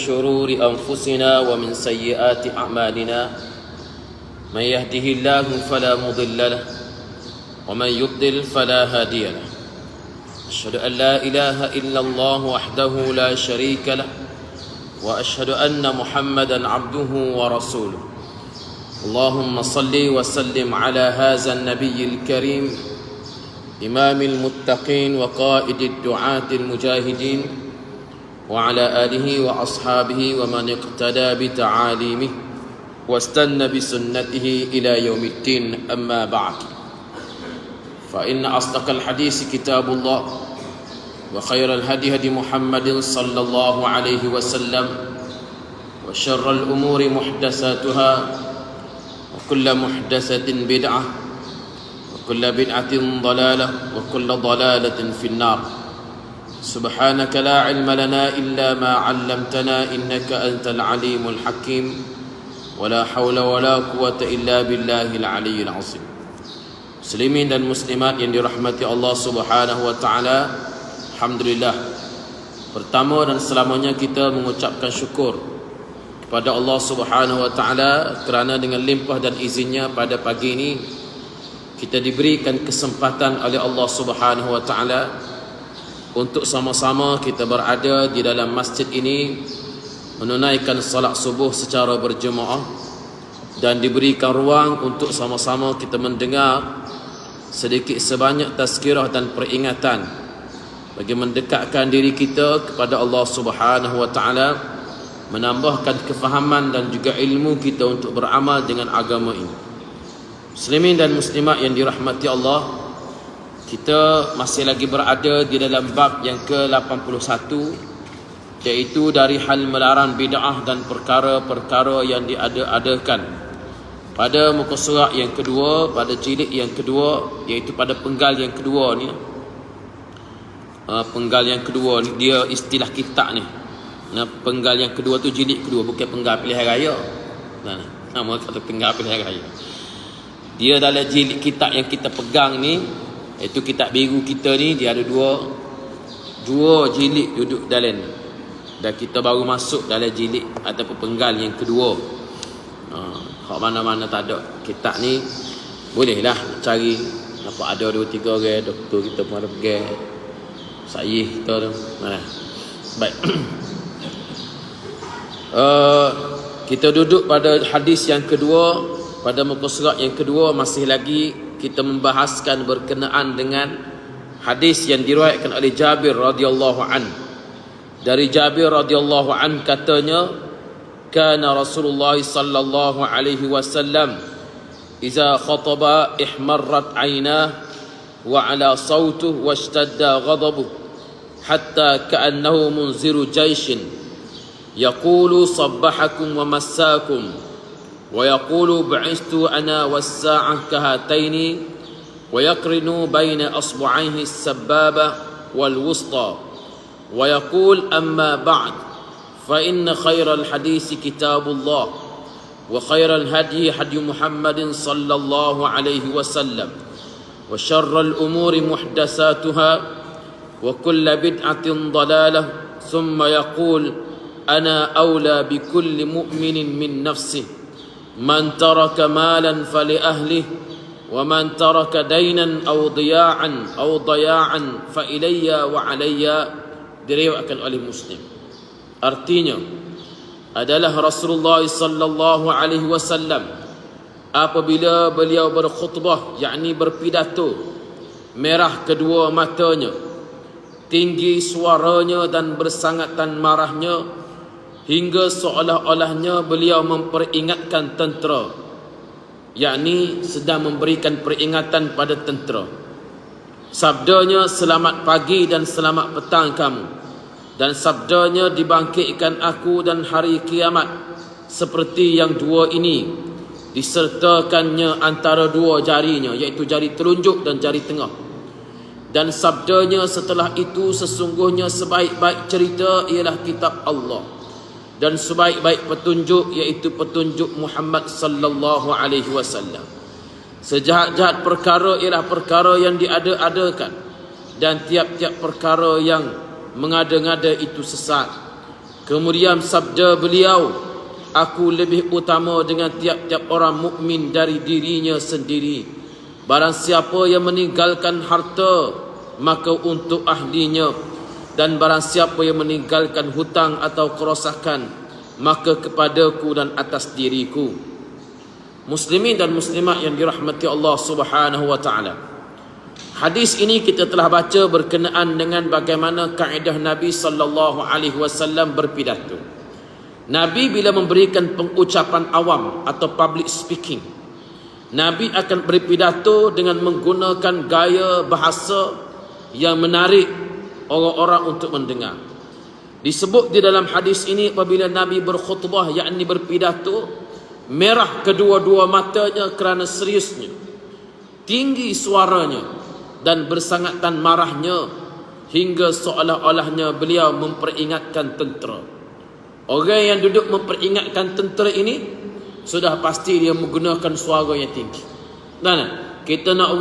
شرور أنفسنا ومن سيئات أعمالنا من يهده الله فلا مضل له ومن يضلل فلا هادي له أشهد أن لا إله إلا الله وحده لا شريك له وأشهد أن محمدا عبده ورسوله اللهم صل وسلم على هذا النبي الكريم إمام المتقين وقائد الدعاة المجاهدين وعلى آله وأصحابه ومن اقتدى بتعاليمه واستنى بسنته إلى يوم الدين. أما بعد، فإن أصدق الحديث كتاب الله وخير الهدي هدي محمد صلى الله عليه وسلم وشر الأمور محدثاتها وكل محدثة بدعة وكل بدعة ضلالة وكل ضلالة في النار. سبحانك لا علم لنا إلا ما علمتنا إنك أنت العليم الحكيم ولا حول ولا قوة إلا بالله العلي العظيم. Muslimin dan muslimat yang dirahmati Allah Subhanahu wa taala, alhamdulillah, pertama dan selamanya kita mengucapkan syukur kepada Allah Subhanahu wa taala kerana dengan limpah dan izinnya pada pagi ini kita diberikan kesempatan oleh Allah Subhanahu wa taala untuk sama-sama kita berada di dalam masjid ini menunaikan salat subuh secara berjemaah dan diberikan ruang untuk sama-sama kita mendengar sedikit sebanyak tazkirah dan peringatan bagi mendekatkan diri kita kepada Allah Subhanahu wa taala, menambahkan kefahaman dan juga ilmu kita untuk beramal dengan agama ini. Muslimin dan muslimat yang dirahmati Allah, kita masih lagi berada di dalam bab yang ke-81, iaitu dari hal melarang bid'ah dan perkara-perkara yang diada-adakan. Pada muka surat yang kedua, pada jilid yang kedua, iaitu pada penggal yang kedua ni. Penggal yang kedua ni dia istilah kitab ni. Penggal yang kedua tu jilid kedua, bukan penggal pilihan raya. Nama kata penggal pilihan raya. Dia dalam jilid kitab yang kita pegang ni, iaitu kitab biru kita ni, dia ada dua jilid duduk dalam ni. Dan kita baru masuk dalam jilid ataupun penggal yang kedua. Hak mana-mana tak ada kitab ni, bolehlah cari. Nampak ada 2-3 orang doktor kita pun ada pergi. Saya kita tu. Baik. Kita duduk pada hadis yang kedua, pada muka surat yang kedua. Masih lagi kita membahaskan berkenaan dengan hadis yang diriwayatkan oleh Jabir radhiyallahu an. Dari Jabir radhiyallahu an katanya, kana Rasulullah sallallahu alaihi wasallam idza khataba ihmarrat 'ainah wa 'ala sautuhu washtadda ghadabuhu hatta ka'annahu munziru jayshin yaqulu sabbahakum wa massakum wa yaqulu bu'istu ana was-sa'ah kahataini wa yaqrinu baina asbu'aihi as-sabbaba wal-wusta wa yaqul amma ba'd fa inna khairal hadisi kitabullah wa khairal hadi hadi Muhammadin sallallahu alaihi wasallam wa syarral umuri muhdatsatuha wa kullu bid'atin dalalah thumma yaqul ana awla bi kulli mu'minin min nafsihi man taraka malan fali ahlihi wa man taraka daynan aw daya'an fa ilayya wa alayya. Diriwayatkan oleh Muslim. Artinya adalah Rasulullah sallallahu alaihi wasallam apabila beliau berkhutbah, yakni berpidato, merah kedua matanya, tinggi suaranya dan bersangatan marahnya, hingga seolah-olahnya beliau memperingatkan tentera, yakni sedang memberikan peringatan pada tentera. Sabdanya, selamat pagi dan selamat petang kamu. Dan sabdanya, dibangkitkan aku dan hari kiamat seperti yang dua ini, disertakannya antara dua jarinya, iaitu jari telunjuk dan jari tengah. Dan sabdanya setelah itu, sesungguhnya sebaik-baik cerita ialah kitab Allah, dan sebaik-baik petunjuk iaitu petunjuk Muhammad sallallahu alaihi wasallam. Sejahat-jahat perkara ialah perkara yang diada-adakan, dan tiap-tiap perkara yang mengada-ngada itu sesat. Kemudian sabda beliau, aku lebih utama dengan tiap-tiap orang mukmin dari dirinya sendiri. Barang siapa yang meninggalkan harta, maka untuk ahlinya. Dan barang siapa yang meninggalkan hutang atau kerosakan, maka kepadaku dan atas diriku. Muslimin dan muslimat yang dirahmati Allah Subhanahu wa taala. Hadis ini kita telah baca berkenaan dengan bagaimana kaedah Nabi sallallahu alaihi wasallam berpidato. Nabi bila memberikan pengucapan awam atau public speaking, Nabi akan berpidato dengan menggunakan gaya bahasa yang menarik orang-orang untuk mendengar. Disebut di dalam hadis ini apabila Nabi berkhutbah, yakni berpidato, merah kedua-dua matanya kerana seriusnya, tinggi suaranya dan bersangatan marahnya, hingga seolah-olahnya beliau memperingatkan tentera. Orang yang duduk memperingatkan tentera ini sudah pasti dia menggunakan suara yang tinggi. Dan kita nak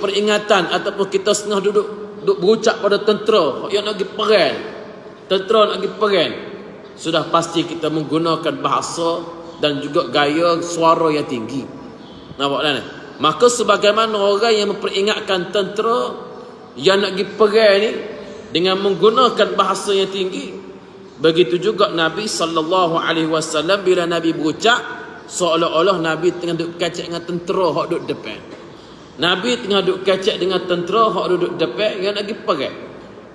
peringatan ataupun kita setengah duduk berucap pada tentera yang nak pergi perang, tentera nak pergi perang, sudah pasti kita menggunakan bahasa dan juga gaya suara yang tinggi. Nampak tak? Maka sebagaimana orang yang memperingatkan tentera yang nak pergi perang ni dengan menggunakan bahasa yang tinggi, begitu juga Nabi sallallahu alaihi wasallam bila Nabi berucap seolah-olah Nabi tengah duduk kacak dengan tentera hak duduk depan. Nabi tengah duduk kacak dengan tentera hak duduk depan yang nak pergi perang,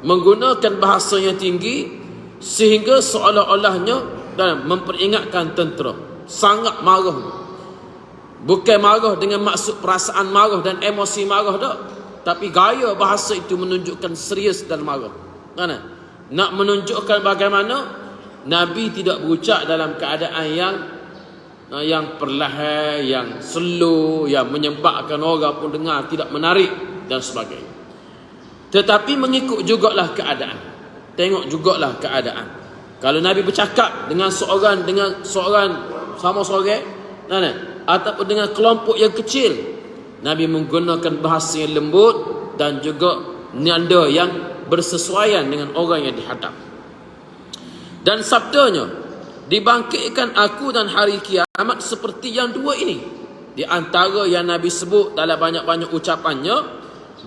menggunakan bahasa yang tinggi sehingga seolah-olahnya dan memperingatkan tentera. Sangat marah. Bukan marah dengan maksud perasaan marah dan emosi marah tak, tapi gaya bahasa itu menunjukkan serius dan marah. Mana? Nak menunjukkan bagaimana Nabi tidak berucap dalam keadaan yang perlahan, yang slow, yang menyebabkan orang pun dengar tidak menarik dan sebagainya. Tetapi mengikut jugalah keadaan. Tengok jugalah keadaan. Kalau Nabi bercakap dengan seorang sama seorang, ataupun dengan kelompok yang kecil, Nabi menggunakan bahasa yang lembut dan juga nada yang bersesuaian dengan orang yang dihadap. Dan sabdanya, dibangkitkan aku dan hari kiamat seperti yang dua ini. Di antara yang Nabi sebut dalam banyak-banyak ucapannya,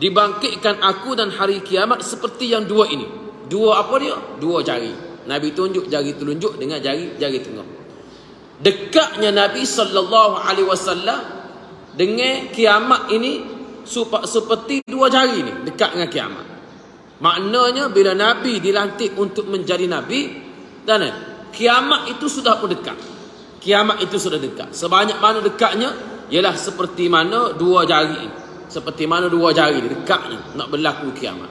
dibangkitkan aku dan hari kiamat seperti yang dua ini. Dua apa dia? Dua jari. Nabi tunjuk jari telunjuk dengan jari tengah. Dekatnya Nabi sallallahu alaihi wasallam dengan kiamat ini seperti dua jari ni, dekat dengan kiamat. Maknanya bila Nabi dilantik untuk menjadi Nabi, dan kiamat itu sudah pun dekat. Kiamat itu sudah dekat. Sebanyak mana dekatnya ialah seperti mana dua jari ini. Seperti mana dua jari ni dekatnya nak berlaku kiamat.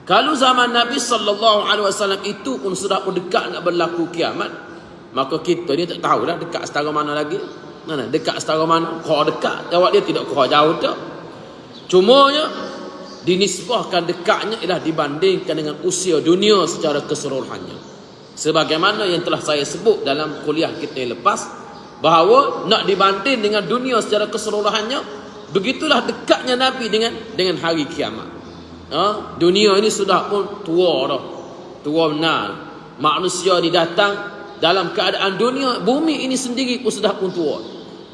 Kalau zaman Nabi sallallahu alaihi wasallam itu pun sudah pun dekat nak berlaku kiamat, maka kita ni tak tahulah dekat setara mana lagi. Dekat setara mana? Kau dekat, jawab dia tidak kau jauh tak. Cumanya dinisbahkan dekatnya ialah dibandingkan dengan usia dunia secara keseluruhannya. Sebagaimana yang telah saya sebut dalam kuliah kita yang lepas, bahawa nak dibanding dengan dunia secara keseluruhannya, begitulah dekatnya Nabi dengan hari kiamat. Dunia ini sudah pun tua dah. Tua benar. Manusia didatang dalam keadaan dunia, bumi ini sendiri pun sudah pun tua.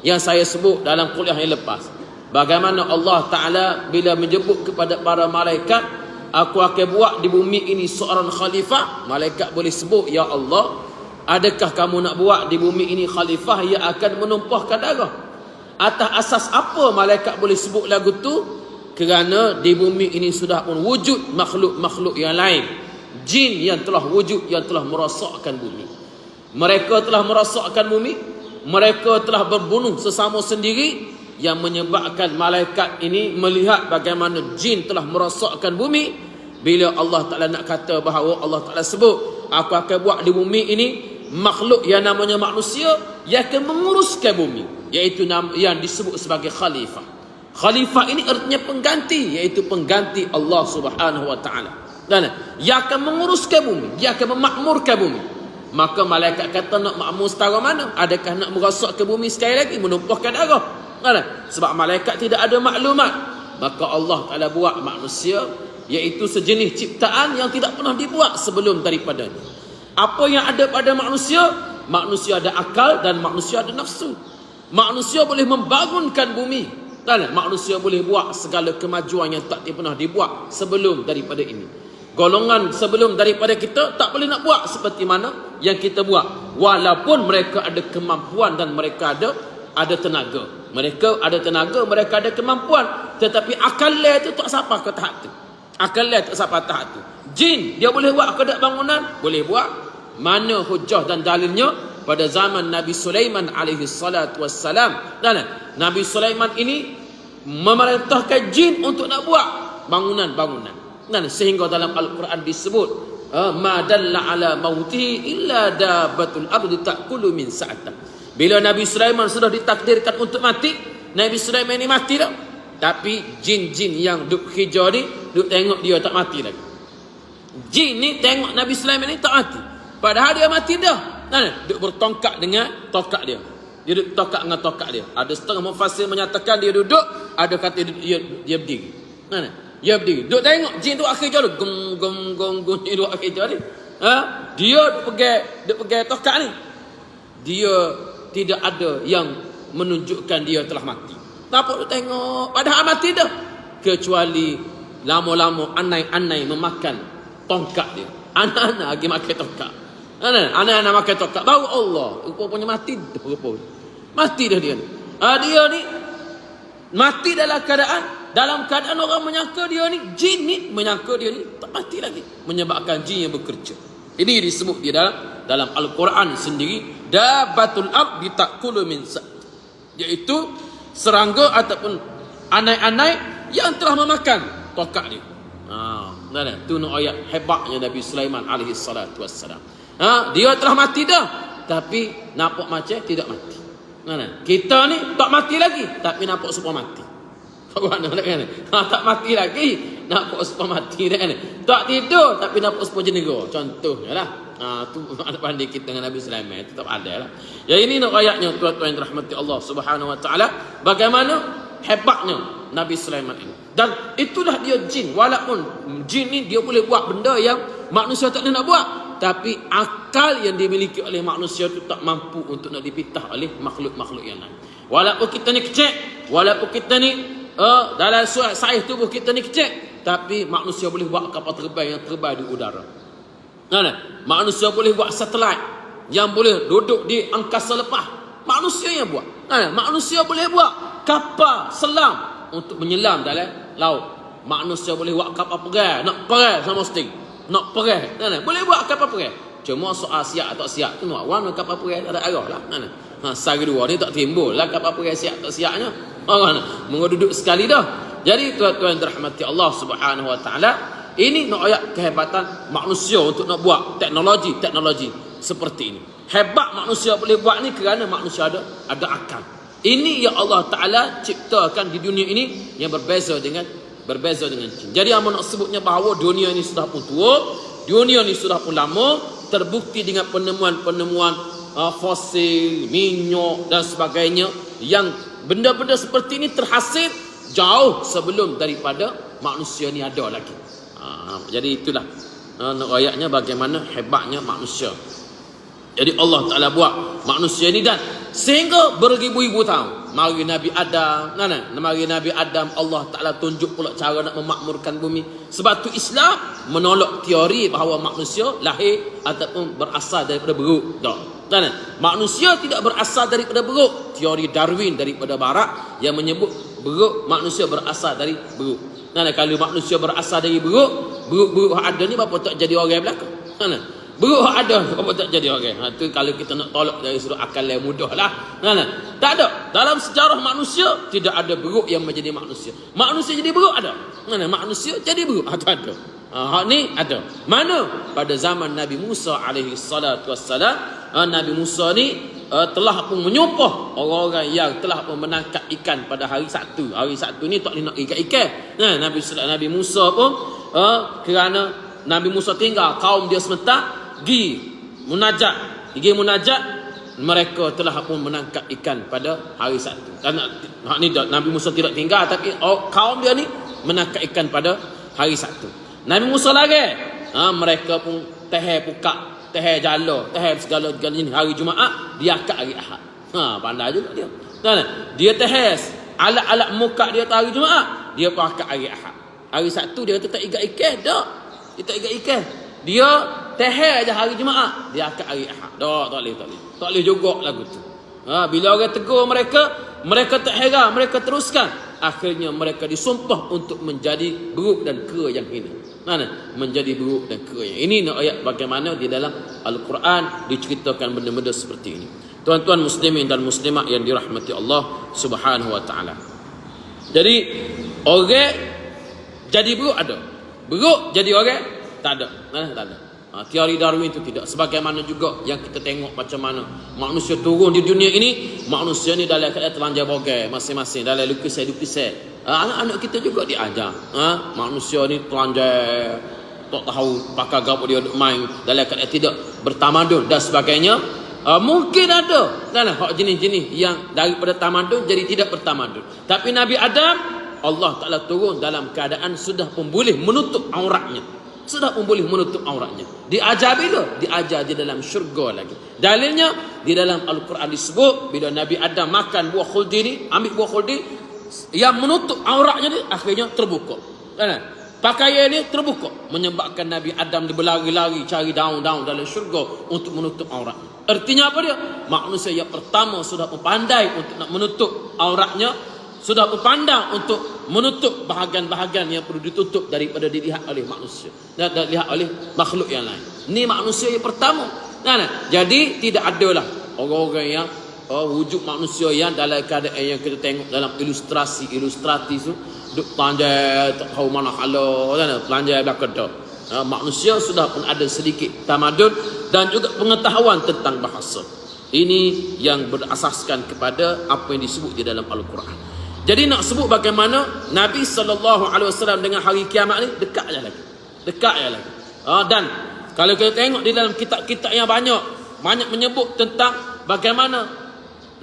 Yang saya sebut dalam kuliah yang lepas, bagaimana Allah Ta'ala bila menyebut kepada para malaikat, aku akan buat di bumi ini seorang khalifah. Malaikat boleh sebut, ya Allah, adakah kamu nak buat di bumi ini khalifah yang akan menumpahkan darah? Atas asas apa malaikat boleh sebut lagu tu? Kerana di bumi ini sudah pun wujud makhluk-makhluk yang lain, jin yang telah wujud, yang telah merosakkan bumi. Mereka telah merosakkan bumi, mereka telah berbunuh sesama sendiri, yang menyebabkan malaikat ini melihat bagaimana jin telah merosakkan bumi. Bila Allah Ta'ala nak kata bahawa Allah Ta'ala sebut, aku akan buat di bumi ini makhluk yang namanya manusia yang akan menguruskan bumi, iaitu yang disebut sebagai khalifah. Khalifah ini artinya pengganti, iaitu pengganti Allah Subhanahu wa Ta'ala. Dan yang akan menguruskan bumi, dia akan memakmurkan bumi. Maka malaikat kata nak makmur setara mana? Adakah nak merosakkan bumi sekali lagi, menumpahkan darah? Sebab malaikat tidak ada maklumat. Maka Allah Ta'ala buat manusia, iaitu sejenis ciptaan yang tidak pernah dibuat sebelum daripadanya. Apa yang ada pada manusia? Manusia ada akal dan manusia ada nafsu. Manusia boleh membangunkan bumi. Dan manusia boleh buat segala kemajuan yang tak pernah dibuat sebelum daripada ini. Golongan sebelum daripada kita tak boleh nak buat seperti mana yang kita buat. Walaupun mereka ada kemampuan dan mereka ada tenaga. Mereka ada tenaga, mereka ada kemampuan. Tetapi akal itu tak sampai ke tahap tu. Akal tak sampai tahap tu. Jin, dia boleh buat ke tak bangunan? Boleh buat. Mana hujah dan dalilnya? Pada zaman Nabi Sulaiman alaihi salatu wassalam. Dan Nabi Sulaiman ini memerintahkan jin untuk nak buat bangunan-bangunan. Dan sehingga dalam Al-Quran disebut, ma dalla ala mautihi illa dabatul ardi ta'kulu min sa'atah. Bila Nabi Sulaiman sudah ditakdirkan untuk mati, Nabi Sulaiman ini mati dah. Tapi jin-jin yang duk hijau ni, duk tengok dia tak mati lagi. Jin ni tengok Nabi Sulaiman ni tak mati, padahal dia mati dah. Duk bertongkak dengan tokak dia. Dia duduk tokak dengan tokak dia. Ada setengah mufassir menyatakan dia duduk, ada kata dia berdiri. Dia berdiri. Duk tengok jin tu akhir jauh. Gong dia duk akhir jauh ni. Dia duk pegang tokak ni. Dia tidak ada yang menunjukkan dia telah mati. Kenapa duk tengok? Padahal mati dah. Kecuali lama-lama anai-anai memakan tongkat dia. Anak-anak lagi makan tongkat. Anak-anak makan tokak. Baru Allah rupanya mati dah. Mati dah dia ni. Dia ni mati dalam keadaan orang menyangka dia ni, jin ni menyangka dia ni tak mati lagi, menyebabkan jin yang bekerja. Ini disebut dia dalam Al-Quran sendiri, dabatul ard ta'kulu min sa', iaitu serangga ataupun anai-anai yang telah memakan tokak dia. Itu ayat hebatnya Nabi Sulaiman alaihi salatu wassalam. Dia telah mati dah, tapi nampak macam tidak mati. Kita ni tak mati lagi, tapi nampak supaya mati. Tak mati lagi, nampak supaya mati dah kan. Tak tidur, tapi nampak supaya jenera. Contohnya lah. Tu pandai kita dengan Nabi Sulaiman, tetap ada lah. Ya, ini ayatnya tuan-tuan yang dirahmati Allah Subhanahu Wa Taala. Bagaimana hebatnya Nabi Sulaiman ini. Dan itulah dia jin. Walaupun jin ni dia boleh buat benda yang manusia tak boleh nak buat, tapi akal yang dimiliki oleh manusia itu tak mampu untuk nak dipitah oleh makhluk-makhluk yang lain. Walaupun kita ni kecil, walaupun kita ni dalam saiz tubuh kita ni kecil, tapi manusia boleh buat kapal terbang yang terbang di udara. Manusia boleh buat satelit yang boleh duduk di angkasa lepas. Manusia yang buat. Manusia boleh buat kapal selam untuk menyelam dalam laut. Manusia boleh buat kapal perang, nak perang sama mesti. Nak perang, boleh buat kapal perang. Cuma soal siap atau siap tu nak warna kapal perang tak ada arah lah. Sehari dua ni tak timbul lah kapal perang siap tak siapnya. Menguduk sekali dah. Jadi tuan-tuan dirahmati Allah Subhanahu Wa Taala, ini nak ayat kehebatan manusia untuk nak buat teknologi seperti ini. Hebat manusia boleh buat ni kerana manusia ada akal. Ini yang Allah Taala ciptakan di dunia ini yang berbeza dengan jin. Jadi amun nak sebutnya bahawa dunia ini sudah pun tua, dunia ini sudah pun lama, terbukti dengan penemuan-penemuan fosil, minyak dan sebagainya, yang benda-benda seperti ini terhasil jauh sebelum daripada manusia ni ada lagi. Jadi itulah ayatnya bagaimana hebatnya manusia. Jadi Allah Ta'ala buat manusia ni, dan sehingga beribu-ribu tahun mari Nabi Adam, mari Nabi Adam, Allah Ta'ala tunjuk pula cara nak memakmurkan bumi. Sebab tu Islam menolak teori bahawa manusia lahir ataupun berasal daripada beruk. Manusia tidak berasal daripada beruk. Teori Darwin daripada barat yang menyebut beruk, manusia berasal dari beruk. Kalau manusia berasal dari beruk ada ni berapa tak jadi orang belakang. Beruk ada berapa tak jadi orang. Tu kalau kita nak tolak dari sudut akal yang mudah lah. Tak ada. Dalam sejarah manusia tidak ada beruk yang menjadi manusia. Manusia jadi beruk ada. Manusia jadi beruk ada. Hak ni ada. Mana? Pada zaman Nabi Musa alaihi salatu wassalam, Nabi Musa ni telah pun menyumpah orang-orang yang telah pun menangkap ikan pada hari Sabtu. Hari Sabtu ni tak boleh nak ikan. Nabi Musa pun kerana Nabi Musa tinggal kaum dia sementar, pergi munajat, mereka telah pun menangkap ikan pada hari Sabtu. Ni Nabi Musa tidak tinggal, tapi kaum dia ni menangkap ikan pada hari Sabtu. Nabi Musa lagi, mereka pun teheh buka teh jala, teh segala-galanya ni hari Jumaat, dia akad hari Ahad. Pandai juga dia. Dia teh alat-alat muka dia hari Jumaat, dia pun akad hari Ahad. Hari Sabtu dia kata tak ikat ikan dak. Dia tak ikat ikan. Dia teh je hari Jumaat, dia akad hari Ahad. Tak boleh. Tak boleh juga lagu tu. Bila orang tegur mereka tak heran, mereka teruskan. Akhirnya mereka disumpah untuk menjadi buruk dan kera yang hina. Menjadi buruk dan kera yang ini ayat bagaimana di dalam Al-Quran diceritakan benda-benda seperti ini. Tuan-tuan muslimin dan muslimat yang dirahmati Allah Subhanahu wa taala. Jadi orang jadi buruk ada. Buruk jadi orang tak ada. Tak ada. Teori Darwin itu tidak. Sebagaimana juga yang kita tengok macam mana manusia turun di dunia ini, manusia ni dalam keadaan telanjang bogel masing-masing, dalam lukisan. Anak-anak kita juga diajar. Manusia ni telanjang, tak tahu pakai gapo dia main, dalam keadaan tidak bertamadun dan sebagainya. Mungkin ada hak jenis-jenis yang daripada tamadun jadi tidak bertamadun. Tapi Nabi Adam, Allah Ta'ala turun dalam keadaan sudah pun boleh menutup auratnya. Sudah pun boleh menutup auratnya. Diajar bila? Diajar di dalam syurga lagi. Dalilnya di dalam Al-Quran disebut bila Nabi Adam makan buah khuldi ni, ambil buah khuldi yang menutup auratnya ni, akhirnya terbuka. Pakaian ni terbuka, menyebabkan Nabi Adam dia berlari-lari cari daun-daun dalam syurga untuk menutup aurat. Artinya apa dia? Manusia yang pertama sudah pandai untuk nak menutup auratnya, sudah berpandang untuk menutup bahagian-bahagian yang perlu ditutup daripada dilihat oleh manusia dan dilihat oleh makhluk yang lain. Ini manusia yang pertama. Jadi tidak adalah orang-orang yang wujud manusia yang dalam keadaan yang kita tengok dalam ilustrasi itu duk telanjang tak tahu mana hala, telanjang belakang dah. Manusia sudah pun ada sedikit tamadun dan juga pengetahuan tentang bahasa. Ini yang berasaskan kepada apa yang disebut di dalam Al-Quran. Jadi nak sebut bagaimana Nabi SAW dengan hari kiamat ni dekat je lagi. Dan kalau kita tengok di dalam kitab-kitab yang banyak menyebut tentang bagaimana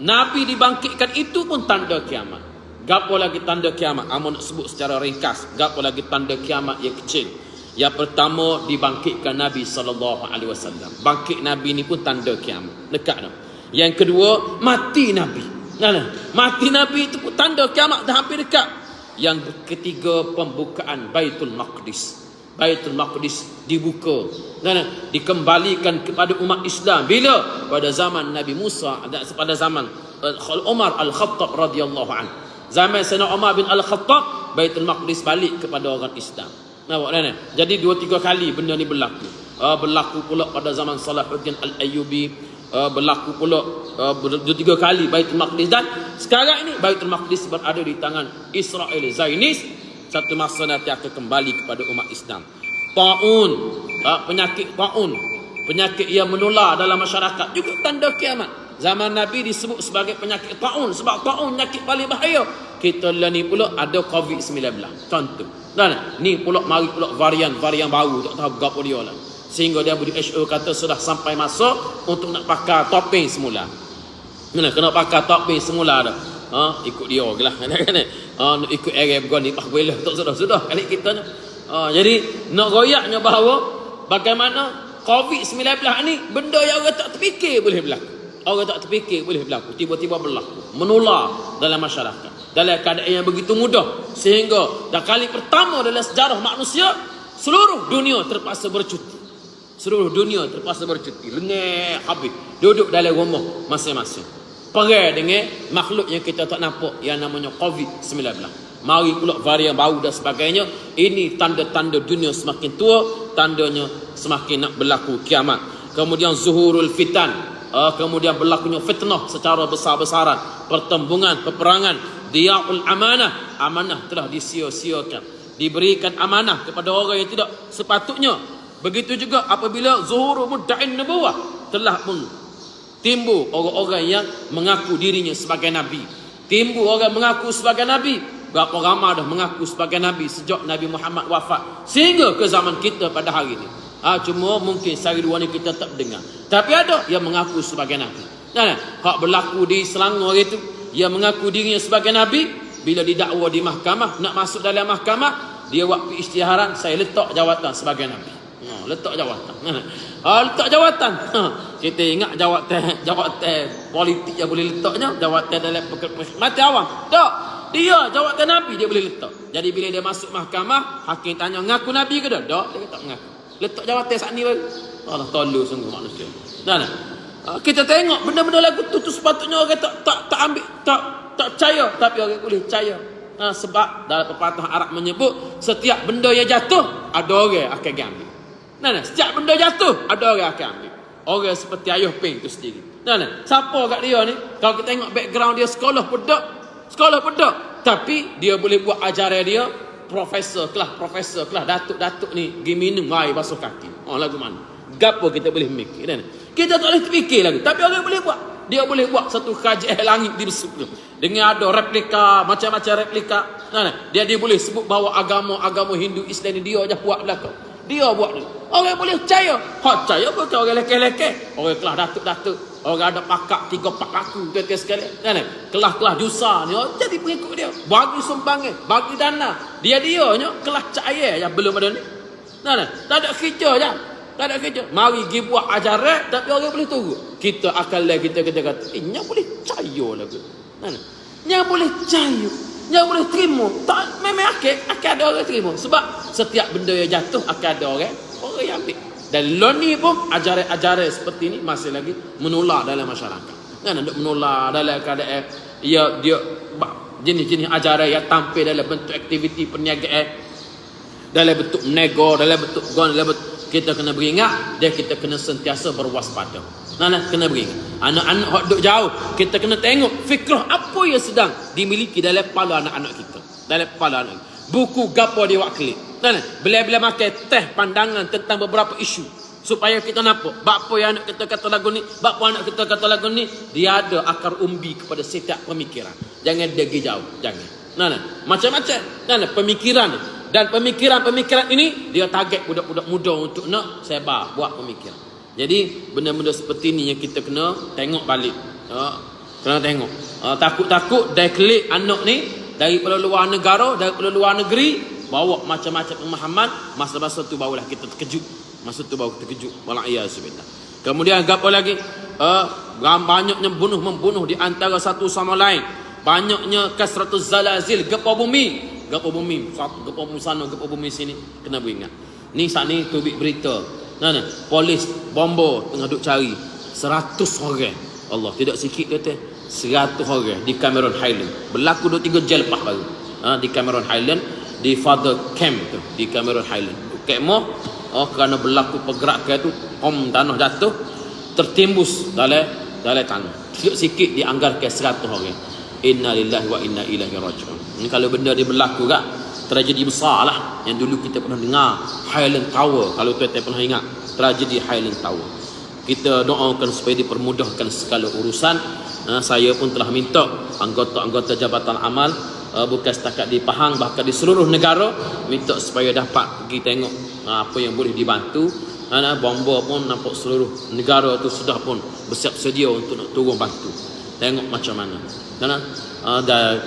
Nabi dibangkitkan, itu pun tanda kiamat. Gapo lagi tanda kiamat? Amun nak sebut secara ringkas, gapo lagi tanda kiamat yang kecil? Yang pertama, dibangkitkan Nabi SAW. Bangkit Nabi ni pun tanda kiamat. Dekat dah. Yang kedua, mati Nabi. Mati Nabi itu pun tanda kiamat dah hampir dekat. Yang ketiga, pembukaan Baitul Maqdis. Baitul Maqdis dibuka, dikembalikan kepada umat Islam. Bila? Pada zaman Nabi Musa, pada zaman Umar Al-Khattab radhiyallahu anhu. Zaman Sayyidina Umar bin Al-Khattab, Baitul Maqdis balik kepada orang Islam. Nampak. Jadi 2-3 kali benda ni berlaku. Berlaku pula pada zaman Salahuddin Al-Ayyubi, berlaku pula 2-3 kali Baitul Maqdis, dan sekarang ini Baitul Maqdis berada di tangan Israel Zionis. Satu masa nanti akan kembali kepada umat Islam. Taun, penyakit taun, penyakit yang menular dalam masyarakat juga tanda kiamat. Zaman Nabi disebut sebagai penyakit taun sebab taun penyakit paling bahaya. Kita lah ni pula ada COVID-19 contoh. Ni pula mari pula varian baru, tak tahu berapa dia lah. Sehingga dia WHO kata sudah sampai masa untuk nak pakai topeng semula. Kena pakai topeng semula dah. Ikut dia lah. Nak ikut area begini pak boleh tak sudah kali kita ni. Jadi nak royaknya bahawa bagaimana COVID-19 ni benda yang orang tak terfikir boleh berlaku. Orang tak terfikir boleh berlaku, tiba-tiba berlaku, menular dalam masyarakat dalam keadaan yang begitu mudah, sehingga dah kali pertama dalam sejarah manusia seluruh dunia terpaksa bercuti. Lengah habis, duduk dalam rumah masing-masing, perang dengan makhluk yang kita tak nampak yang namanya COVID-19. Mari pula varian baru dan sebagainya. Ini tanda-tanda dunia semakin tua, tandanya semakin nak berlaku kiamat. Kemudian zuhurul fitan, kemudian berlakunya fitnah secara besar-besaran, pertembungan, peperangan. Diyaul amanah, amanah telah disia-siakan, diberikan amanah kepada orang yang tidak sepatutnya. Begitu juga apabila zuhuru mudda'in nubuwah, telah pun timbul orang-orang yang mengaku dirinya sebagai nabi. Timbul orang mengaku sebagai nabi. Berapa ramai dah mengaku sebagai nabi sejak Nabi Muhammad wafat sehingga ke zaman kita pada hari ini. Cuma mungkin sehari dua ni kita tak dengar. Tapi ada yang mengaku sebagai nabi. Hak berlaku di Selangor itu, yang mengaku dirinya sebagai nabi, bila didakwa di mahkamah, nak masuk dalam mahkamah, dia buat isytiharan, saya letak jawatan sebagai nabi. Letak jawatan. Letak jawatan. Kita ingat jawatan politik yang boleh letaknya, jawatan dalam mati awam. Tak. Dia jawatan Nabi dia boleh letak. Jadi bila dia masuk mahkamah, hakim tanya ngaku Nabi ke tak? Tak, dia tak mengaku. Letak jawatan saat ni baru. Allah tolong sungguh manusia. Kita tengok benda-benda lagu tu sepatutnya orang tak ambil, tak percaya, tapi orang boleh percaya. Sebab dalam pepatah Arab menyebut setiap benda yang jatuh ada orang akan ambil. Setiap benda jatuh ada orang akan ambil. Orang seperti Ayuh Ping tu sendiri. Siapa kat dia ni? Kalau kita tengok background dia sekolah pedak, tapi dia boleh buat ajaran dia profesor kelas datuk ni pergi minum air basuh kaki. Lagu mana? Gapo kita boleh mikir kan? Kita tak boleh terfikir lagi, tapi orang boleh buat. Dia boleh buat satu kerajaan langit di besar tu. Dengan ada replika, macam-macam replika. Dia boleh sebut bahawa agama Hindu Islam ni dia je buat belakang. Dia buat ni. Orang boleh percaya. Percaya bukan orang lelaki-lelaki. Orang kelas datuk-datuk. Orang ada pakak 3-4 laku tuan-tuan sekalian. Kelas-kelas dosa ni jadi pengikut dia. Bagi sumbangan, bagi dana. Dia-dianya kelas cahaya yang belum ada ni. Tak ada kerja je. Tak ada kerja. Mari pergi buat ajaran tapi orang boleh turut. Kita akan lagi kita kata, nya boleh percaya lagu. Nya boleh percaya. Nya boleh terima. Tak memang akan ada orang terima. Sebab setiap benda yang jatuh akan ada orang yang ambil. Dan ni pun ajaran-ajaran seperti ni masih lagi menular dalam masyarakat. Nak menular dalam keadaan dia jenis-jenis ajaran yang tampil dalam bentuk aktiviti perniagaan, dalam bentuk menego, dalam bentuk gon, dalam bentuk kita kena beringat, kita kena sentiasa berwaspada. Kena beringat. Anak-anak hok duk jauh, kita kena tengok fikrah apa yang sedang dimiliki dalam kepala anak-anak kita. Dalam kepala anak. Buku gapo dia buat klik. Bila-bila makan teh pandangan tentang beberapa isu supaya kita nampak apa yang anak kita kata lagu ni, apa anak kita kata lagu ni, dia ada akar umbi kepada setiap pemikiran. Jangan dia pergi jauh, jangan. Macam-macam pemikiran ni. Dan pemikiran ini dia target budak-budak muda untuk nak sebar buat pemikiran. Jadi benda-benda seperti ni yang kita kena tengok balik. Kena tengok. Takut-takut dia klik anak ni daripada luar negara, daripada luar negeri, bawa macam-macam pemahaman, masa-masa tu barulah kita terkejut. Masa tu baru terkejut. Wala'iyahzubillah. Kemudian apa lagi? Banyaknya membunuh di antara satu sama lain. Banyaknya kasratuz zalazil, gempa bumi sana, gempa bumi sini. Kena beringat. Ni saat ni tubik berita. Polis bombo tengah duk cari 100 orang. Allah, tidak sikit kata 100 orang di Cameron Highland. Berlaku 2-3 jam lepas baru. Di Cameron Highland, di Father Camp tu, di Cameron Highland. Kemah kerana berlaku pergerakan tu, tanah jatuh, tertimbus dalam tanah. Sikit-sikit dianggarkan 100 orang. Inna lillahi wa inna ilaihi raji'un. Ini kalau benda dia berlaku kat tragedi besar lah yang dulu kita pernah dengar, Highland Tower. Kalau tuan-tuan pernah ingat tragedi Highland Tower, kita doakan supaya dipermudahkan segala urusan. Saya pun telah minta anggota-anggota Jabatan Amal, bukan setakat di Pahang, bahkan di seluruh negara, minta supaya dapat pergi tengok apa yang boleh dibantu. Bomba pun nampak seluruh negara tu sudah pun bersiap sedia untuk nak turun bantu. Tengok macam mana. Dan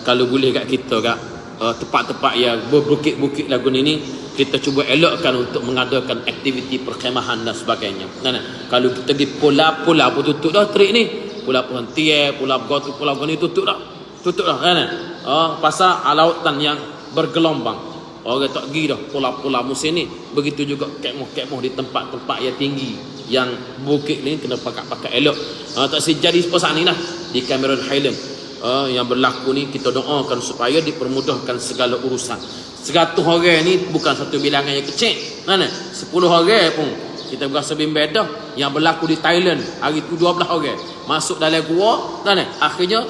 kalau boleh kat kita kat tempat-tempat yang berbukit-bukit lagu ni, kita cuba elokkan untuk mengadakan aktiviti perkhemahan dan sebagainya. Kalau kita pergi pulau-pulau pun tutup dah terik ni. Pulau Perhentian, Pulau Gotu, Pulau Goni tutup dah. Pasal lautan yang bergelombang. Orang tak pergi dah pulau-pulau musim ni. Begitu juga kemah-kemah di tempat-tempat yang tinggi, yang bukit ni kena pakai elok. Tak sejadi pasal ni lah di Cameron Highland. Yang berlaku ni kita doakan supaya dipermudahkan segala urusan. 100 orang ni bukan satu bilangan yang kecil. 10 orang pun kita berasa bimbang dah. Yang berlaku di Thailand hari tu 12 orang masuk dalam gua. Akhirnya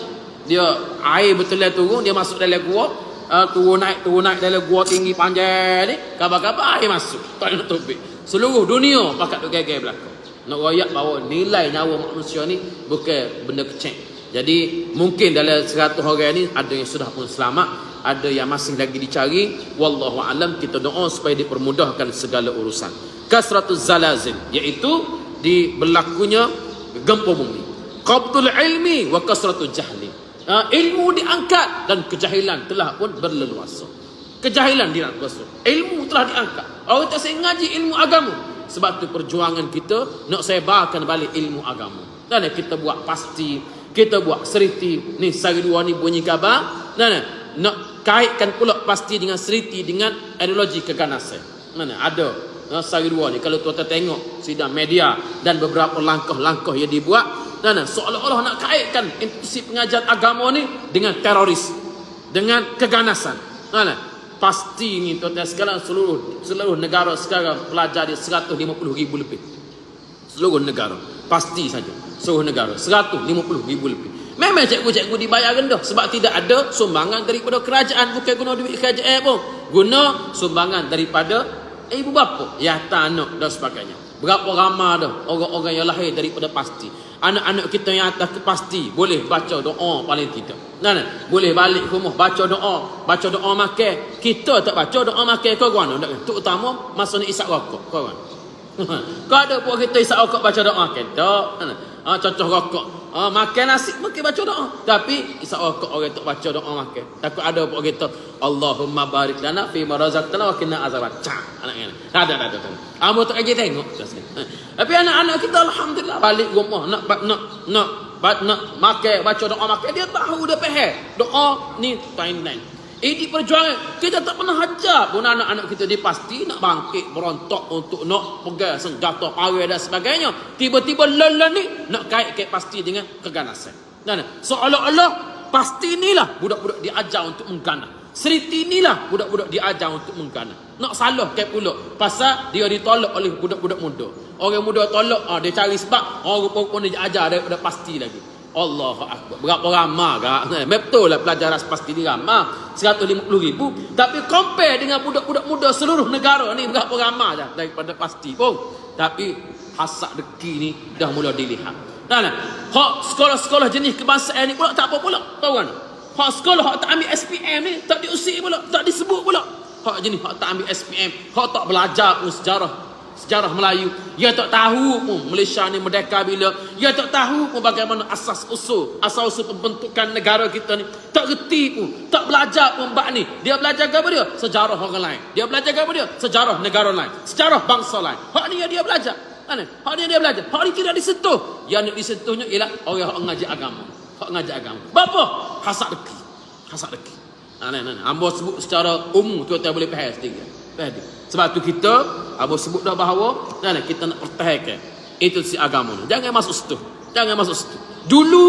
dia air betul turun, dia masuk dalam gua. Turun naik dalam gua tinggi panjang ni, kabar-kabar air masuk. Tak nak topik. Seluruh dunia pakat duk gagal belakang. Nak royak bahawa nilai nyawa manusia ni bukan benda kecil. Jadi mungkin dalam 100 orang ni ada yang sudah pun selamat, ada yang masih lagi dicari. Wallahu alam, kita doa supaya dipermudahkan segala urusan. Kasratuz zalazil, iaitu di berlakunya gempa bumi. Qabdul ilmi wa kasratul jahli. Ilmu diangkat dan kejahilan telah pun berleluasa. Kejahilan diangkat, ilmu telah diangkat. Orang tak saya ngaji ilmu agama. Sebab tu perjuangan kita nak sebarkan balik ilmu agama. Dan kita buat pasti, kita buat seriti. Ni sehari dua ni bunyi khabar. Nak kaitkan pula pasti dengan seriti dengan ideologi keganasan. Ada sehari dua ni kalau tuan-tuan tengok sidang media dan beberapa langkah-langkah yang dibuat, seolah-olah nak kaitkan institusi pengajian agama ni dengan teroris, dengan keganasan. Pasti ni tuan-tuan sekarang seluruh negara sekarang pelajar dia 150,000 lebih. Seluruh negara. Pasti saja. Seluruh negara 150,000 lebih. Memang cikgu-cikgu dibayar rendah sebab tidak ada sumbangan daripada kerajaan. Bukan guna duit kerajaan pun. Guna sumbangan daripada ibu bapa, yatim anak dan sebagainya. Berapa ramai dah orang-orang yang lahir daripada pasti. Anak-anak kita yang atas ke pasti boleh baca doa paling tidak. Boleh balik rumah baca doa makan. Kita tak baca doa makan kau kan? Terutama masa ni isap rokok kau kan. Kau ada pun kita isap rokok baca doa makan tak? Contoh rokok. Makan nasi mungkin baca doa. Tapi isap rokok orang tak baca doa makan. Takut ada pun kita Allahumma barik lana fi ma razaqtana wa qina azaban. Anak-anak. Ada. Ambo tak lagi tengok. Tapi anak-anak kita alhamdulillah balik rumah nak makan baca doa makan dia tahu dah faham. Doa ni timeline. Ini perjuangan kita tak pernah hajar pun anak-anak kita dipasti nak bangkit berontak untuk nak pegang senjata parah dan sebagainya. Tiba-tiba lelah ni nak kait pasti dengan keganasan. Seolah-olah pasti inilah budak-budak diajar untuk menggana. Seriti inilah budak-budak diajar untuk menggana. Nak salah kait pula pasal dia ditolak oleh budak-budak muda. Orang muda tolak dia cari sebab orang rupa-rupa dia diajar daripada pasti lagi. Allahu Akbar. Berapa ramai kan? Betul lah pelajaran pasti ni ramai 150,000. Tapi compare dengan budak-budak muda seluruh negara ni berapa ramai dah daripada pasti pun. Tapi hasad deki ni dah mula dilihat. Hak sekolah-sekolah jenis kebangsaan ni pula tak apa pula. Tahu kan? Hak sekolah hak tak ambil SPM ni tak diusik pula, tak disebut pula. Hak jenis hak tak ambil SPM, hak tak belajar pun sejarah Melayu. Dia tak tahu pun Malaysia ni merdeka bila. Dia tak tahu pun bagaimana asal-usul pembentukan negara kita ni. Tak reti pun, tak belajar pun bab ni. Dia belajar apa dia? Sejarah orang lain. Dia belajar apa dia? Sejarah negara lain, sejarah bangsa lain. Hak ni dia belajar. Hak ni dia belajar. Hak ni tidak disentuh. Yang nak disentuhnya ialah orang ngaji agama. Hak ngaji agama. Bapa hasad deki. Ambo sebut secara umum tuan-tuan boleh faham sedikit. Sebab tu kita Abu sebut dah bahawa kita nak pertahankan itu si agama ni. Jangan masuk situ. Dulu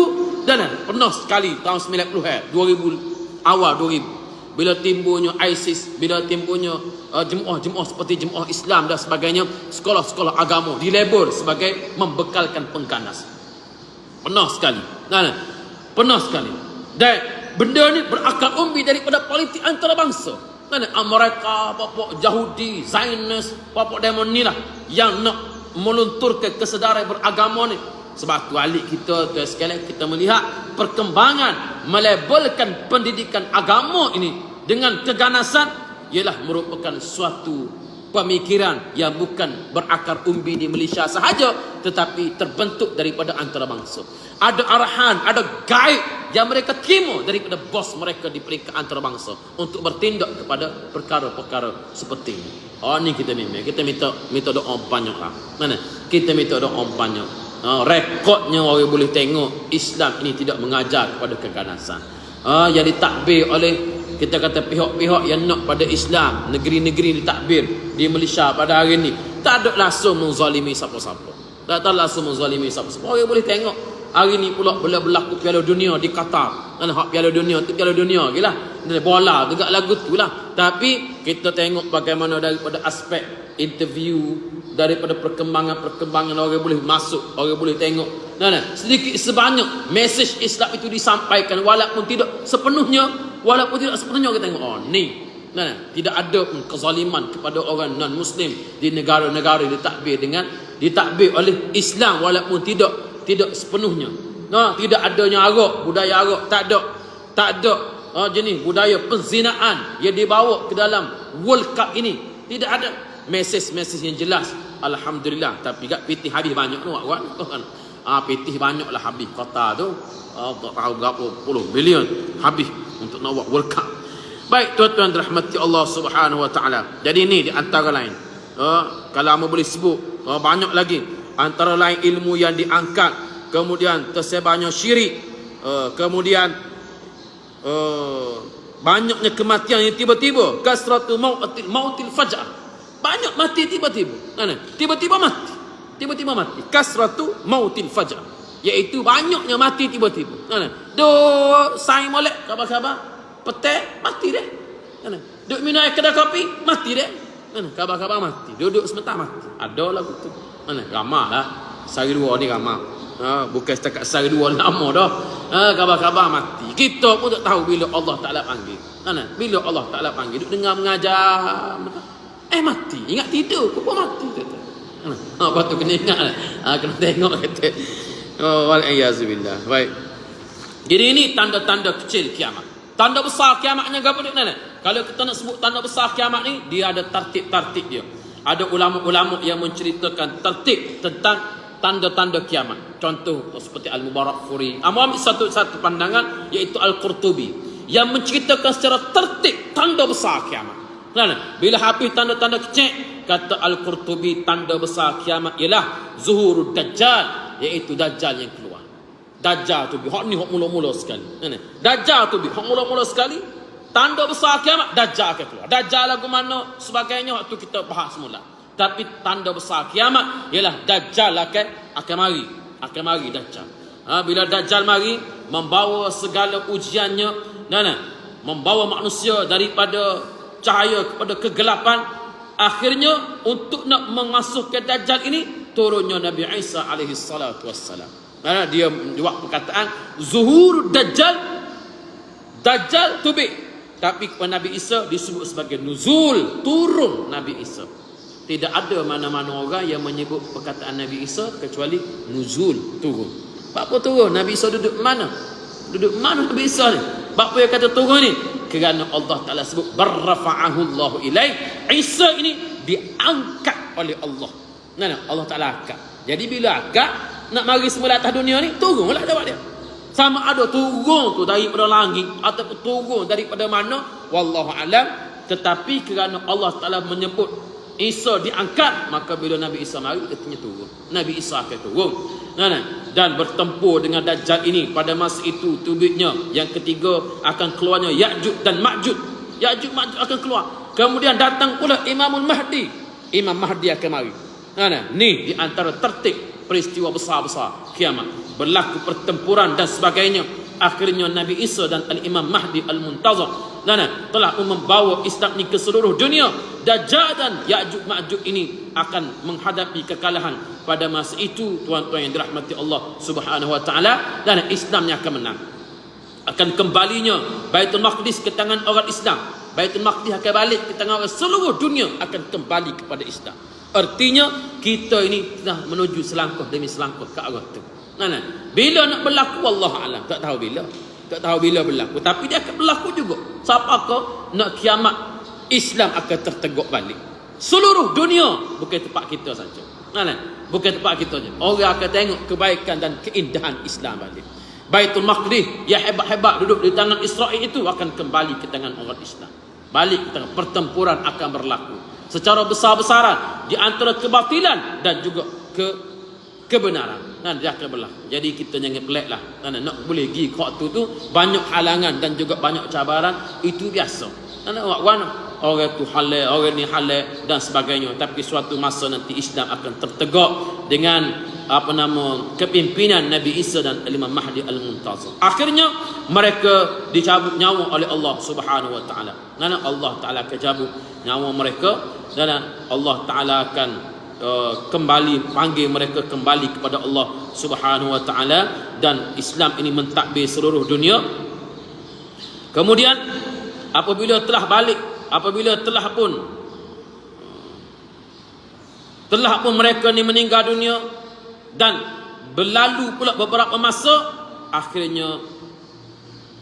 pernah sekali tahun 90 2000 awal 2000 bila timbulnya ISIS, bila timbulnya jemaah seperti jemaah Islam dan sebagainya, sekolah-sekolah agama dilabel sebagai membekalkan pengganas. Pernah sekali. Dan benda ni berakar umbi daripada politik antarabangsa. Mereka, bapak Yahudi, Zionis, bapak demon ni lah yang nak melunturkan kesedaran beragama ni. Sebab tu alik kita tu sekalian kita melihat perkembangan melabelkan pendidikan agama ini dengan keganasan ialah merupakan suatu pemikiran yang bukan berakar umbi di Malaysia sahaja, tetapi terbentuk daripada antarabangsa. Ada arahan, ada guide yang mereka terima daripada bos mereka di peringkat antarabangsa untuk bertindak kepada perkara-perkara seperti ini. Ni kita minta doa banyak lah. Kita minta doa banyak. Rekodnya orang boleh tengok Islam ini tidak mengajar kepada keganasan. Yang ditakbir oleh kita kata pihak-pihak yang nak pada Islam, negeri-negeri ditakbir di Malaysia pada hari ini tak ada langsung menzalimi siapa-siapa. Tak ada langsung menzalimi siapa-siapa. Orang boleh tengok hari ni pula berlaku Piala Dunia di Qatar. Hak Piala Dunia tu Piala Dunia gilah. Bola tegak lagu tu lah. Tapi kita tengok bagaimana daripada aspek interview, daripada perkembangan orang boleh masuk, orang boleh tengok. Sedikit sebanyak mesej Islam itu disampaikan walaupun tidak sepenuhnya kita tengok ni. Tidak ada kezaliman kepada orang non muslim di negara-negara ditakbir oleh Islam walaupun tidak sepenuhnya. Tidak adanya arak, budaya arak tak ada jenis budaya penzinaan yang dibawa ke dalam World Cup ini. Tidak ada mesej yang jelas. Alhamdulillah. Tapi kat pitih habis banyak tu kan. Pitih banyaklah habis kota tu. Tak tahu berapa puluh bilion habis untuk nak buat World Cup. Baik tuan-tuan rahmati Allah Subhanahu wa taala. Jadi ini di antara lain Kalau amo boleh sebut banyak lagi, antara lain ilmu yang diangkat, kemudian tersebarnya syirik, kemudian banyaknya kematian yang tiba-tiba, kasratu mautil faj'ah, banyak mati tiba-tiba, tiba-tiba mati, kasratu mautil faj'ah, iaitu banyaknya mati tiba-tiba. Duk sai molek khabar-khabar petek mati deh. Duk minum air kedai kopi mati deh. Khabar-khabar mati, duduk sebentar mati. Ada lah tu. Ramah lah. Sehari dua ni ramah. Bukan setakat sehari dua lama dah. Khabar-khabar mati. Kita pun tak tahu bila Allah Ta'ala panggil. Bila Allah Ta'ala panggil, duduk dengar mengajar, mati. Ingat tidur, pun mati. Lepas tu kena ingat lah. Kena tengok kata. Wal-iyazubillah. Baik. Jadi ini tanda-tanda kecil kiamat. Tanda besar kiamatnya apa dia? Kalau kita nak sebut tanda besar kiamat ni, dia ada tartib-tartib dia. Ada ulama-ulama yang menceritakan tertib tentang tanda-tanda kiamat. Contoh seperti Al-Mubarakfuri. Ambil satu pandangan, iaitu Al-Qurtubi, yang menceritakan secara tertib tanda besar kiamat. Bila habis tanda-tanda kecil, kata Al-Qurtubi, tanda besar kiamat ialah zuhurud Dajjal, iaitu Dajjal yang keluar. Dajjal tu hak ni hak mula-mula sekali. Dajjal tu hak mula-mula sekali. Tanda besar kiamat, Dajjal akan keluar. Dajjal lagu mana sebagainya waktu kita bahas semula. Tapi tanda besar kiamat ialah Dajjal akan mari Dajjal. Bila Dajjal mari, membawa segala ujiannya, membawa manusia daripada cahaya kepada kegelapan. Akhirnya untuk nak memasukkan Dajjal ini, turunnya Nabi Isa alaihi salatu wassalam. Dia buat perkataan zuhur Dajjal tubik. Tapi kepada Nabi Isa disebut sebagai nuzul, turun Nabi Isa. Tidak ada mana-mana orang yang menyebut perkataan Nabi Isa kecuali nuzul, turun. Apa turun? Nabi Isa duduk mana? Duduk mana Nabi Isa ni? Apa yang kata turun ni? Kerana Allah Ta'ala sebut barrafa'ahu Allahu ilaih. Isa ini diangkat oleh Allah. Allah Ta'ala angkat. Jadi bila angkat, nak mari semula atas dunia ni, turunlah jawab dia. Sama ada turun tu daripada langit ataupun turun daripada mana, wallahu alam. Tetapi kerana Allah Ta'ala menyebut Isa diangkat, maka bila Nabi Isa mari, artinya turun. Nabi Isa akan turun. Dan bertempur dengan Dajjal ini. Pada masa itu tubiknya yang ketiga akan keluarnya Ya'juj dan Ma'juj. Ya'juj Ma'juj akan keluar. Kemudian datang pula Imamul Mahdi. Imam Mahdi akan mari. Ni di antara tertib peristiwa besar-besar kiamat. Berlaku pertempuran dan sebagainya. Akhirnya Nabi Isa dan Al-Imam Mahdi Al-Muntazir telah membawa Islam ini ke seluruh dunia. Dajjal dan Ya'juj Ma'juj ini akan menghadapi kekalahan. Pada masa itu, tuan-tuan yang dirahmati Allah Subhanahu wa taala, dan Islamnya akan menang. Akan kembalinya Baitul Maqdis ke tangan orang Islam. Baitul Maqdis akan balik ke tangan orang, seluruh dunia akan kembali kepada Islam. Artinya kita ini telah menuju selangkah demi selangkah ke arah itu. Bila nak berlaku, wallahu alam, tak tahu bila berlaku, tapi dia akan berlaku juga. Siapakah nak kiamat, Islam akan terteguk balik seluruh dunia, bukan tempat kita saja. Bukan tempat kita saja. Orang akan tengok kebaikan dan keindahan Islam balik. Baitul Maqdis yang hebat-hebat duduk di tangan Israel itu akan kembali ke tangan orang Islam. Balik ke tangan, pertempuran akan berlaku secara besar-besaran di antara kebatilan dan juga kebenaran. Dia akan berlaku. Jadi kita jangan pelik lah. Nak boleh pergi ke waktu tu, banyak halangan dan juga banyak cabaran. Itu biasa. Orang tu halal, orang ni halal dan sebagainya. Tapi suatu masa nanti Islam akan tertegak dengan kepimpinan Nabi Isa dan Imam Mahdi Al-Muntazir. Akhirnya mereka dicabut nyawa oleh Allah Subhanahu wa taala. Allah Taala akan cabut nyawa mereka dan Allah Taala akan kembali, panggil mereka kembali kepada Allah Subhanahu wa taala, dan Islam ini mentadbir seluruh dunia. Kemudian apabila telah pun mereka ni meninggal dunia dan berlalu pula beberapa masa, akhirnya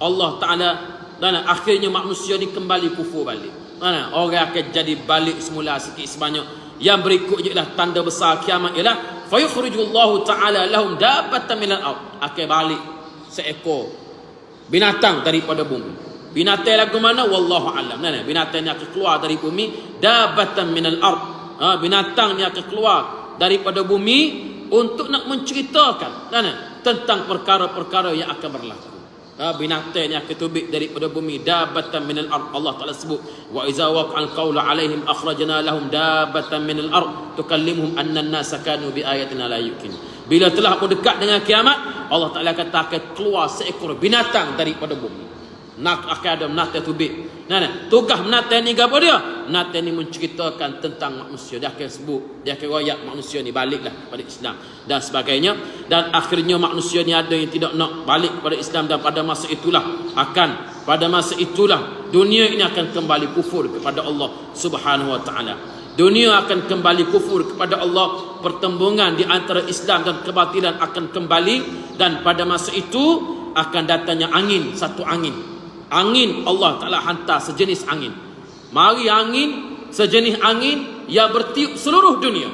Allah Taala dan akhirnya manusia ni kembali kufur balik. Orang akan jadi balik semula sikit sebanyak. Yang berikut ialah tanda besar kiamat ialah fayukhrijullahu ta'ala lahum dabbatan minal ard. Akan balik seekor binatang daripada bumi. Binatang lagu mana? Wallahu alam. Binatang yang akan keluar dari bumi, dabbatan minal ard. binatang ni akan keluar daripada bumi untuk nak menceritakan tentang perkara-perkara yang akan berlaku. Binatang ni akan tubik daripada bumi, dabatan minal ard. Allah Taala sebut, wa iza waqa'al qawlu alaihim akhrajna lahum dabatan minal ard tukallimuhum anna an-nasa kanu bi ayatina la yuqin. Bila telah mendekat dengan kiamat, Allah Taala kata akan keluar seekor binatang daripada bumi. Nak akan ada binatang tubik. Tugas binatang ni apa dia? Binatang ni menceritakan tentang manusia. Dia akan sebut, dia akan royak manusia ni baliklah kepada Islam dan sebagainya. Dan akhirnya manusia ni ada yang tidak nak balik kepada Islam, dan pada masa itulah dunia ini akan kembali kufur kepada Allah Subhanahu wa taala. Dunia akan kembali kufur kepada Allah. Pertembungan di antara Islam dan kebatilan akan kembali, dan pada masa itu akan datangnya angin, satu angin. Angin Allah Ta'ala hantar sejenis angin. Mari angin, sejenis angin yang bertiup seluruh dunia.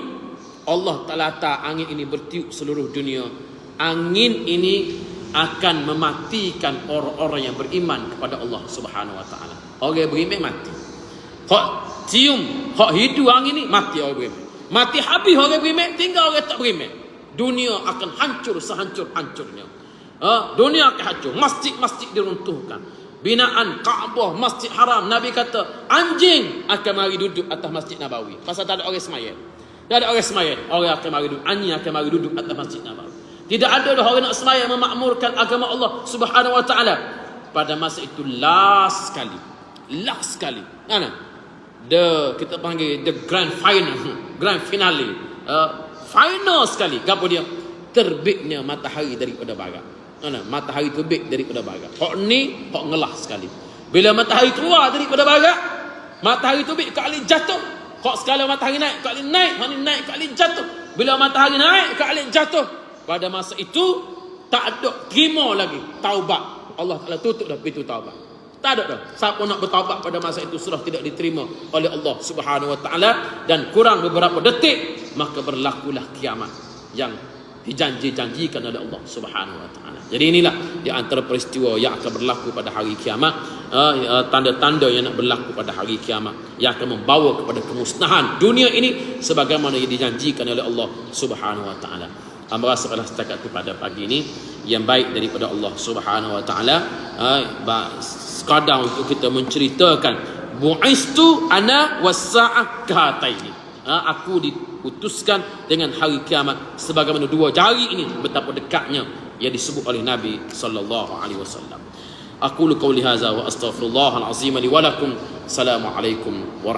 Allah Ta'ala hantar angin ini bertiup seluruh dunia. Angin ini akan mematikan orang-orang yang beriman kepada Allah Subhanahu wa taala. Orang yang beriman mati. Hak cium, hak hidup angin ini mati orang beriman. Mati habis orang beriman, tinggal orang tak beriman. Dunia akan hancur sehancur-hancurnya. Dunia akan hancur, masjid-masjid diruntuhkan. Binaan Kaabah, Masjid Haram, Nabi kata anjing akan mari duduk atas Masjid Nabawi. Pasal tak ada orang semayang. Tak ada orang semayang, orang akan mari duduk, anjing akan mari duduk atas Masjid Nabawi. Tidak ada dah orang nak semayang memakmurkan agama Allah Subhanahu wa taala. Pada masa itu last sekali. Kita panggil the grand finale. Final sekali. Apa dia? Terbitnya matahari daripada barat. Matahari terbit daripada barat. Hak ni hak ngelah sekali. Bila matahari keluar daripada barat, matahari terbit kali jatuh. Hak sekali matahari naik kali naik, hak ni naik kali jatuh. Bila matahari naik kali jatuh, pada masa itu tak ada terima lagi taubat. Allah Taala tutup dah pintu taubat. Tak ada dah. Siapa nak bertaubat pada masa itu sudah tidak diterima oleh Allah Subhanahu wa taala, dan kurang beberapa detik maka berlakulah kiamat yang dijanji-janjikan oleh Allah Subhanahu wa taala. Jadi inilah di antara peristiwa yang akan berlaku pada hari kiamat, tanda-tanda yang nak berlaku pada hari kiamat yang akan membawa kepada kemusnahan dunia ini sebagaimana yang dijanjikan oleh Allah Subhanahu wa taala. Hamba rasa setakat itu pada pagi ini yang baik daripada Allah Subhanahu wa taala, sekadar untuk kita menceritakan bu'istu ana was-sa'ah kahataini. Aku diutuskan dengan hari kiamat sebagaimana dua jari ini, betapa dekatnya yang disebut oleh Nabi sallallahu alaihi wasallam. Aqulu qawli hadza wa astaghfirullahal azim li wa lakum. Assalamualaikum warahmatullahi